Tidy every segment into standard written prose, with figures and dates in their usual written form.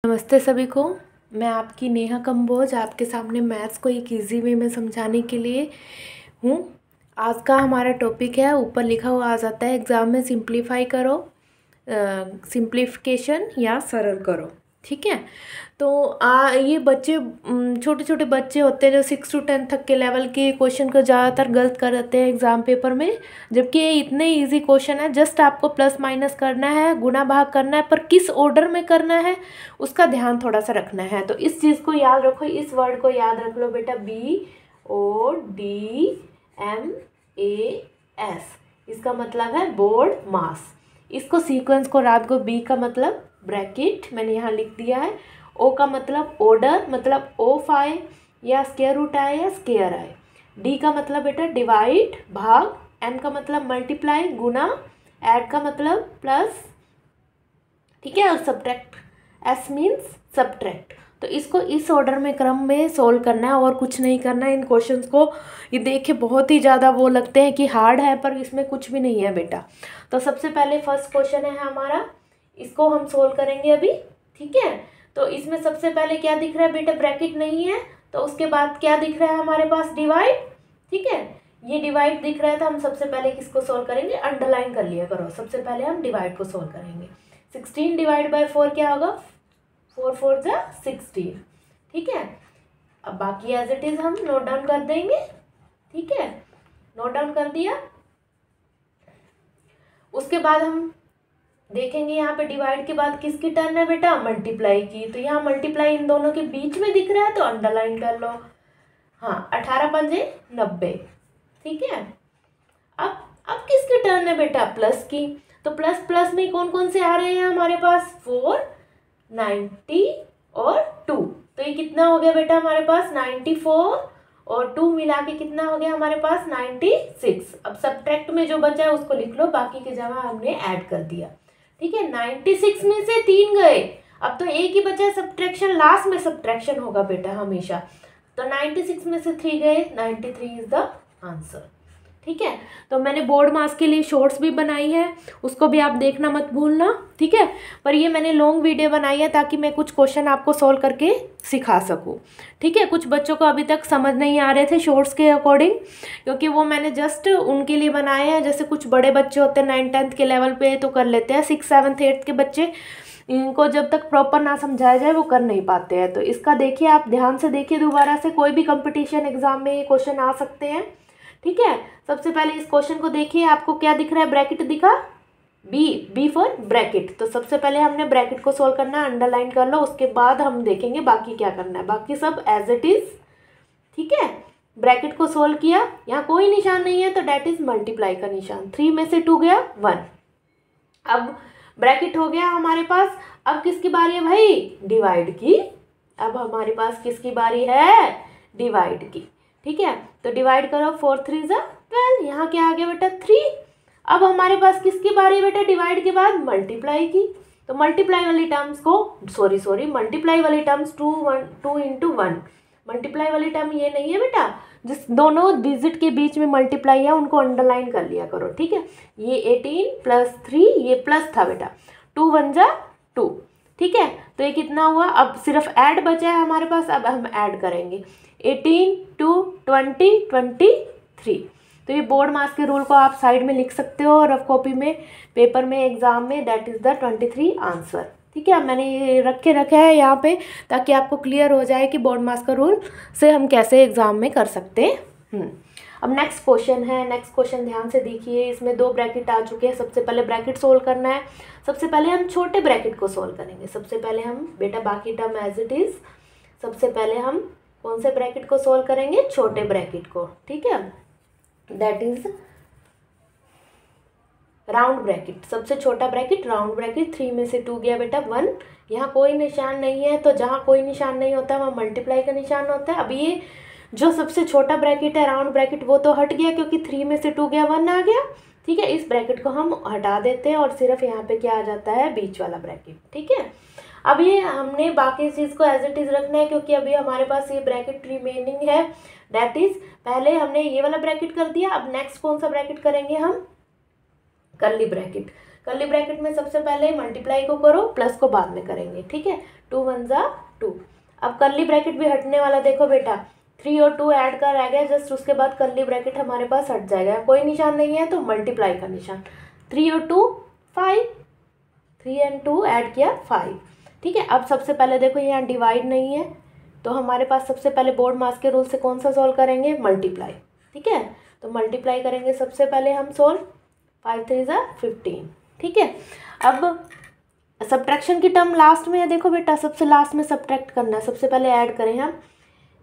नमस्ते सभी को। मैं आपकी नेहा कंबोज आपके सामने मैथ्स को एक इजी वे में समझाने के लिए हूँ। आज का हमारा टॉपिक है, ऊपर लिखा हुआ आ जाता है एग्ज़ाम में, सिंप्लीफाई करो, सिंप्लीफिकेशन या सरल करो। ठीक है, तो ये बच्चे छोटे छोटे बच्चे होते हैं जो 6 to 10 तक के लेवल के क्वेश्चन को ज़्यादातर गलत कर देते हैं एग्ज़ाम पेपर में, जबकि ये इतने इजी क्वेश्चन है। जस्ट आपको प्लस माइनस करना है, गुना भाग करना है, पर किस ऑर्डर में करना है उसका ध्यान थोड़ा सा रखना है। तो इस चीज़ को याद रखो, इस वर्ड को याद रख लो बेटा, BODMAS। इसका मतलब है बोर्ड मास। इसको सीक्वेंस को रात को, B का मतलब ब्रैकेट मैंने यहाँ लिख दिया है, O का मतलब ऑर्डर, मतलब ऑफ आए या स्क्वायर रूट आए या स्क्वायर आए, D का मतलब बेटा डिवाइड भाग, M का मतलब मल्टीप्लाई गुना, ऐड का मतलब प्लस, ठीक है, और सब्ट्रैक्ट, S मीन्स सब्ट्रैक्ट। तो इसको इस ऑर्डर में, क्रम में सोल्व करना है और कुछ नहीं करना है इन क्वेश्चंस को। ये देखे बहुत ही ज़्यादा वो लगते हैं कि हार्ड है, पर इसमें कुछ भी नहीं है बेटा। तो सबसे पहले फर्स्ट क्वेश्चन है हमारा, इसको हम सोल्व करेंगे अभी। ठीक है, तो इसमें सबसे पहले क्या दिख रहा है बेटा, ब्रैकेट नहीं है, तो उसके बाद क्या दिख रहा है हमारे पास, डिवाइड। ठीक है, ये डिवाइड दिख रहा है, तो हम सबसे पहले किसको सोल्व करेंगे, अंडरलाइन कर लिया करो। सबसे पहले हम डिवाइड को सोल्व करेंगे। 16 डिवाइड बाय 4 क्या होगा, 4 4 जा 16। ठीक है, अब बाकी एज इट इज हम नोट डाउन कर देंगे। ठीक है, नोट डाउन कर दिया। उसके बाद हम देखेंगे यहाँ पे डिवाइड के बाद किसकी टर्न है बेटा, मल्टीप्लाई की। तो यहाँ मल्टीप्लाई इन दोनों के बीच में दिख रहा है, तो अंडरलाइन कर लो। हाँ, 18 पंजे 90। ठीक है, अब किसकी टर्न है बेटा, प्लस की। तो प्लस प्लस में कौन कौन से आ रहे हैं हमारे पास, 4, 90 और 2। तो ये कितना हो गया बेटा हमारे पास, 94 और 2 मिला के कितना हो गया हमारे पास, 96। अब सब्ट्रैक्ट में जो बचा है उसको लिख लो, बाकी की जगह हमने ऐड कर दिया। ठीक है, 96 में से 3 गए, अब तो एक ही बचा है सब्ट्रैक्शन, लास्ट में सब्ट्रैक्शन होगा बेटा हमेशा। तो 96 में से 3 गए, 93 इज द आंसर। ठीक है, तो मैंने बोर्ड मास के लिए शॉर्ट्स भी बनाई है, उसको भी आप देखना मत भूलना। ठीक है, पर ये मैंने लॉन्ग वीडियो बनाई है ताकि मैं कुछ क्वेश्चन आपको सॉल्व करके सिखा सकूँ। ठीक है, कुछ बच्चों को अभी तक समझ नहीं आ रहे थे शॉर्ट्स के अकॉर्डिंग, क्योंकि वो मैंने जस्ट उनके लिए बनाए हैं। जैसे कुछ बड़े बच्चे होते हैं 9th 10th के लेवल पे तो कर लेते हैं, 6th 7th 8th के बच्चे, इनको जब तक प्रॉपर ना समझाया जाए वो कर नहीं पाते हैं। तो इसका देखिए, आप ध्यान से देखिए दोबारा से, कोई भी कंपटीशन एग्जाम में ये क्वेश्चन आ सकते हैं। ठीक है, सबसे पहले इस क्वेश्चन को देखिए, आपको क्या दिख रहा है, ब्रैकेट दिखा, बी फॉर ब्रैकेट। तो सबसे पहले हमने ब्रैकेट को सोल्व करना है, अंडरलाइन कर लो, उसके बाद हम देखेंगे बाकी क्या करना है, बाकी सब एज इट इज। ठीक है, ब्रैकेट को सोल्व किया, यहाँ कोई निशान नहीं है तो डेट इज मल्टीप्लाई का निशान, 3 में से 2 गया 1। अब ब्रैकेट हो गया हमारे पास, अब किसकी बारी है भाई, डिवाइड की। अब हमारे पास किसकी बारी है, डिवाइड की। ठीक है, तो डिवाइड करो, 4 3 जा 12, यहाँ क्या आ गया बेटा 3। अब हमारे पास किसकी बारी बेटा, डिवाइड के बाद मल्टीप्लाई की। तो मल्टीप्लाई वाली टर्म्स को, सॉरी मल्टीप्लाई वाली टर्म्स 2 into 1, मल्टीप्लाई वाली टर्म ये नहीं है बेटा, जिस दोनों डिजिट के बीच में मल्टीप्लाई है उनको अंडरलाइन कर लिया करो। ठीक है, ये 18 + 3, ये प्लस था बेटा, 2 1 जा 2। ठीक है, तो ये कितना हुआ, अब सिर्फ ऐड बचा है हमारे पास, अब हम ऐड करेंगे 18 2 20 23। तो ये बोर्ड मास के रूल को आप साइड में लिख सकते हो, रफ कॉपी में, पेपर में, एग्जाम में, दैट इज़ द 23 आंसर। ठीक है, मैंने ये रखा है यहाँ पे ताकि आपको क्लियर हो जाए कि बोर्ड मास का रूल से हम कैसे एग्जाम में कर सकते हैं। अब नेक्स्ट क्वेश्चन है, नेक्स्ट क्वेश्चन ध्यान से देखिए, इसमें 2 ब्रैकेट आ चुके हैं। सबसे पहले ब्रैकेट सोल्व करना है, सबसे पहले हम छोटे ब्रैकेट को सोल्व करेंगे। सबसे पहले हम बेटा, बाकी टर्म एज इट इज, सबसे पहले हम कौन से ब्रैकेट को सोल्व करेंगे, छोटे ब्रैकेट को। ठीक है, दैट इज राउंड ब्रैकेट, सबसे छोटा ब्रैकेट राउंड ब्रैकेट। 3 में से 2 गया बेटा 1, यहाँ कोई निशान नहीं है, तो जहाँ कोई निशान नहीं होता वहाँ मल्टीप्लाई का निशान होता है। अब ये जो सबसे छोटा ब्रैकेट है राउंड ब्रैकेट, वो तो हट गया क्योंकि 3 में से 2 गया 1 आ गया। ठीक है, इस ब्रैकेट को हम हटा देते हैं और सिर्फ यहाँ पे क्या आ जाता है, बीच वाला ब्रैकेट। ठीक है, अब ये हमने बाकी चीज़ को एज इट इज रखना है, क्योंकि अभी हमारे पास ये ब्रैकेट रिमेनिंग है, दैट इज पहले हमने ये वाला ब्रैकेट कर दिया। अब नेक्स्ट कौन सा ब्रैकेट करेंगे हम, कर्ली ब्रैकेट। कर्ली ब्रैकेट में सबसे पहले मल्टीप्लाई को करो, प्लस को बाद में करेंगे, ठीक है। 2 1 जा 2। अब कर्ली ब्रैकेट भी हटने वाला, देखो बेटा 3 और 2 ऐड कर रह गया, जस्ट उसके बाद कर्ली ब्रैकेट हमारे पास हट जाएगा, कोई निशान नहीं है तो मल्टीप्लाई का निशान। 3 और 2 5, 3 एंड 2 ऐड किया 5, ठीक है। अब सबसे पहले देखो यहाँ डिवाइड नहीं है, तो हमारे पास सबसे पहले बोर्ड मास के रूल से कौन सा सॉल्व करेंगे, मल्टीप्लाई, ठीक है। तो मल्टीप्लाई करेंगे सबसे पहले हम सोल्व, 5 3 जा 15, ठीक है। अब सब्ट्रैक्शन की टर्म लास्ट में है, देखो बेटा सबसे लास्ट में सब्ट्रैक्ट करना है, सबसे पहले ऐड करें हम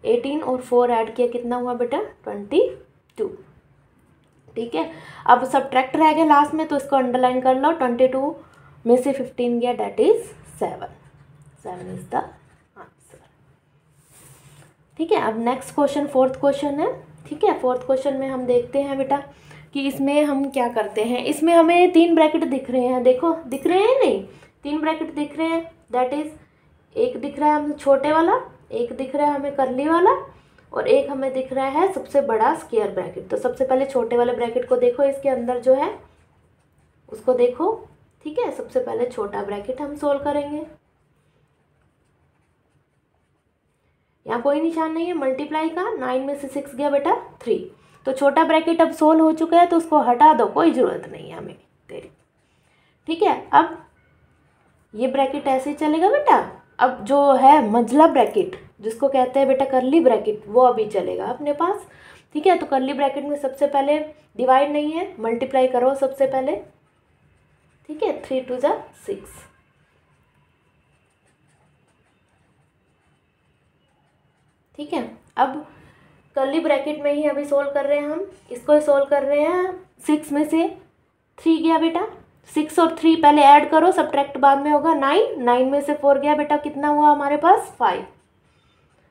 18 और 4 ऐड किया, कितना हुआ बेटा 22, ठीक है। अब सब्ट्रैक्ट रह गया लास्ट में, तो इसको अंडरलाइन कर लो, 22 में से 15 गया, date is 7 is the answer, ठीक है। अब नेक्स्ट क्वेश्चन, फोर्थ क्वेश्चन है, ठीक है। फोर्थ क्वेश्चन में हम देखते हैं बेटा कि इसमें हम क्या करते हैं। इसमें हमें 3 ब्रैकेट दिख रहे हैं, देखो दिख रहे हैं, नहीं 3 ब्रैकेट दिख रहे हैं, दैट इज एक दिख रहा है हमें छोटे वाला, एक दिख रहा है हमें कर्ली वाला, और एक हमें दिख रहा है सबसे बड़ा स्क्वायर ब्रैकेट। तो सबसे पहले छोटे वाले ब्रैकेट को देखो, इसके अंदर जो है उसको देखो, ठीक है। सबसे पहले छोटा ब्रैकेट हम सोल्व करेंगे, यहाँ कोई निशान नहीं है मल्टीप्लाई का, 9 में से 6 गया बेटा 3, तो छोटा ब्रैकेट अब सोल्व हो चुका है, तो उसको हटा दो, कोई ज़रूरत नहीं है हमें तेरी, ठीक है। अब ये ब्रैकेट ऐसे ही चलेगा बेटा। अब जो है मंझला ब्रैकेट जिसको कहते हैं बेटा कर्ली ब्रैकेट, वो अभी चलेगा अपने पास, ठीक है। तो कर्ली ब्रैकेट में सबसे पहले डिवाइड नहीं है, मल्टीप्लाई करो सबसे पहले, ठीक है। 3 2 जा 6, ठीक है। अब कर्ली ब्रैकेट में ही अभी सोल्व कर रहे हैं हम, इसको सोल्व कर रहे हैं, 6 में से 3 गया बेटा, 6 और 3 पहले ऐड करो, सब्ट्रैक्ट बाद में होगा, 9 में से 4 गया बेटा, कितना हुआ हमारे पास 5,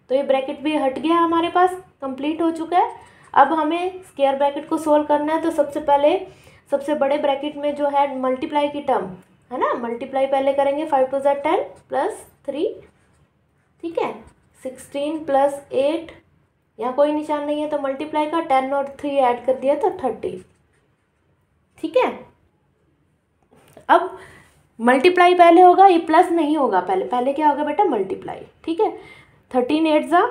तो ये ब्रैकेट भी हट गया हमारे पास, कंप्लीट हो चुका है। अब हमें स्क्वायर ब्रैकेट को सोल्व करना है, तो सबसे पहले सबसे बड़े ब्रैकेट में जो है मल्टीप्लाई की टर्म है ना, मल्टीप्लाई पहले करेंगे, 5 2 जा 10 प्लस 3, ठीक है, 16 प्लस 8, यहाँ कोई निशान नहीं है तो मल्टीप्लाई का, 10 और 3 ऐड कर दिया तो 30, ठीक है। अब मल्टीप्लाई पहले होगा, ये प्लस नहीं होगा, पहले क्या होगा बेटा मल्टीप्लाई, ठीक है। 13 8 जा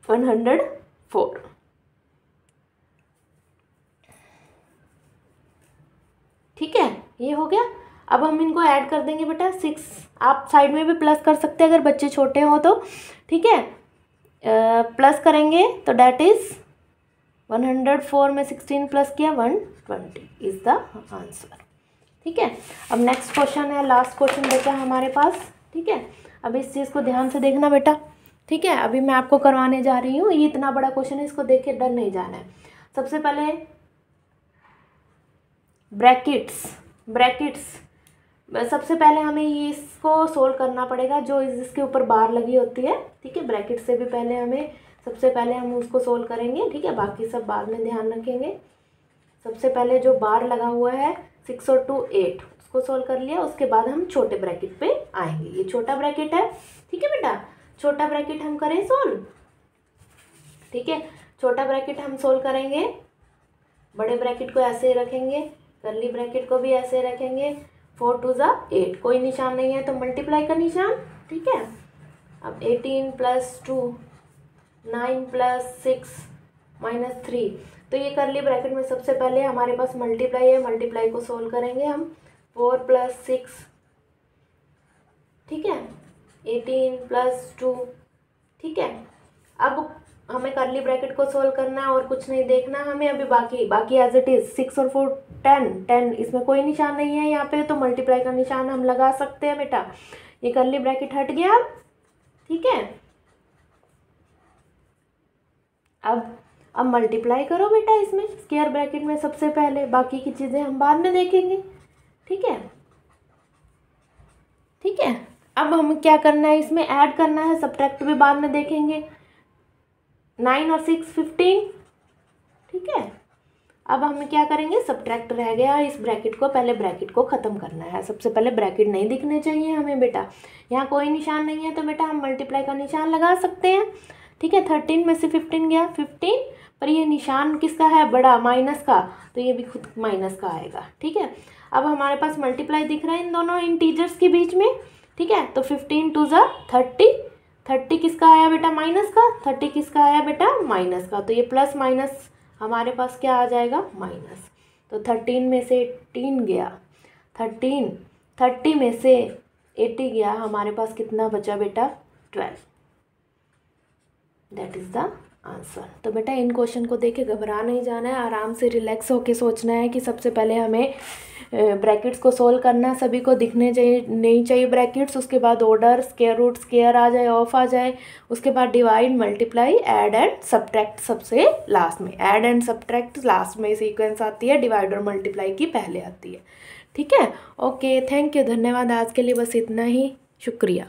104, ठीक है, ये हो गया। अब हम इनको ऐड कर देंगे बेटा 6, आप साइड में भी प्लस कर सकते हैं अगर बच्चे छोटे हो तो, ठीक है। प्लस करेंगे तो डेट इज 104 में 16 प्लस किया 120 इज द आंसर, ठीक है। अब नेक्स्ट क्वेश्चन है, लास्ट क्वेश्चन बचा हमारे पास, ठीक है। अब इस चीज़ को ध्यान से देखना बेटा, ठीक है। अभी मैं आपको करवाने जा रही हूँ, ये इतना बड़ा क्वेश्चन है, इसको देख के डर नहीं जाना है। सबसे पहले ब्रैकेट्स सबसे पहले हमें ये इसको सोल्व करना पड़ेगा, जो इसके ऊपर बार लगी होती है, ठीक है। ब्रैकेट से भी पहले हमें सबसे पहले हम उसको सोल्व करेंगे, ठीक है, बाकी सब बाद में ध्यान रखेंगे। सबसे पहले जो बार लगा हुआ है 6 और 2 8, उसको सोल्व कर लिया, उसके बाद हम छोटे ब्रैकेट पे आएंगे। ये छोटा ब्रैकेट है, ठीक है बेटा, छोटा ब्रैकेट हम करें सोल्व, ठीक है। छोटा ब्रैकेट हम सोल्व करेंगे, बड़े ब्रैकेट को ऐसे रखेंगे, कर्ली ब्रैकेट को भी ऐसे रखेंगे, 4 2 जा 8, कोई निशान नहीं है तो मल्टीप्लाई का निशान, ठीक है। अब 18 प्लस 2 9 प्लस 6 माइनस 3, तो ये कर्ली ब्रैकेट में सबसे पहले हमारे पास मल्टीप्लाई है, मल्टीप्लाई को सोल्व करेंगे हम, 4 प्लस 6, ठीक है, 18 प्लस 2, ठीक है। अब हमें कर्ली ब्रैकेट को सोल्व करना है और कुछ नहीं देखना हमें, अभी बाकी एज इट इज 6 और 4 10, इसमें कोई निशान नहीं है यहाँ पे, तो मल्टीप्लाई का निशान हम लगा सकते हैं बेटा। ये कर्ली ब्रैकेट हट गया, ठीक है। अब मल्टीप्लाई करो बेटा इसमें, स्क्वायर ब्रैकेट में सबसे पहले, बाकी की चीज़ें हम बाद में देखेंगे, ठीक है, ठीक है। अब हमें क्या करना है, इसमें ऐड करना है, सब्ट्रैक्ट भी बाद में देखेंगे, 9 और 6 15, ठीक है। अब हम क्या करेंगे, सब्ट्रैक्ट रह गया इस ब्रैकेट को, पहले ब्रैकेट को ख़त्म करना है, सबसे पहले ब्रैकेट नहीं दिखने चाहिए हमें बेटा। यहाँ कोई निशान नहीं है तो बेटा हम मल्टीप्लाई का निशान लगा सकते हैं, ठीक है। 13 में से 15 गया 15, पर ये निशान किसका है, बड़ा, माइनस का, तो ये भी खुद माइनस का आएगा, ठीक है। अब हमारे पास मल्टीप्लाई दिख रहा है इन दोनों इंटीजर्स के बीच में, ठीक है। तो 15 2 ज़ा 30, 30 किसका आया बेटा माइनस का, 30 किसका आया बेटा माइनस का, तो ये प्लस माइनस हमारे पास क्या आ जाएगा माइनस। तो 13 में से 18 गया, 30 में से 80 गया, हमारे पास कितना बचा बेटा 12। That is the answer. तो बेटा इन क्वेश्चन को देख के घबरा नहीं जाना है, आराम से रिलैक्स होके सोचना है कि सबसे पहले हमें ब्रैकेट्स को सोल्व करना है, सभी को दिखने चाहिए नहीं चाहिए ब्रैकेट्स, उसके बाद ऑर्डर, स्क्वायर रूट, स्क्वायर आ जाए, ऑफ आ जाए, उसके बाद divide, multiply, add and subtract सबसे लास्ट में, ऐड एंड सब्ट्रैक्ट लास्ट में सीक्वेंस आती है, डिवाइड और मल्टीप्लाई की पहले आती है, ठीक है। ओके, थैंक यू, धन्यवाद। आज के लिए बस इतना ही, शुक्रिया।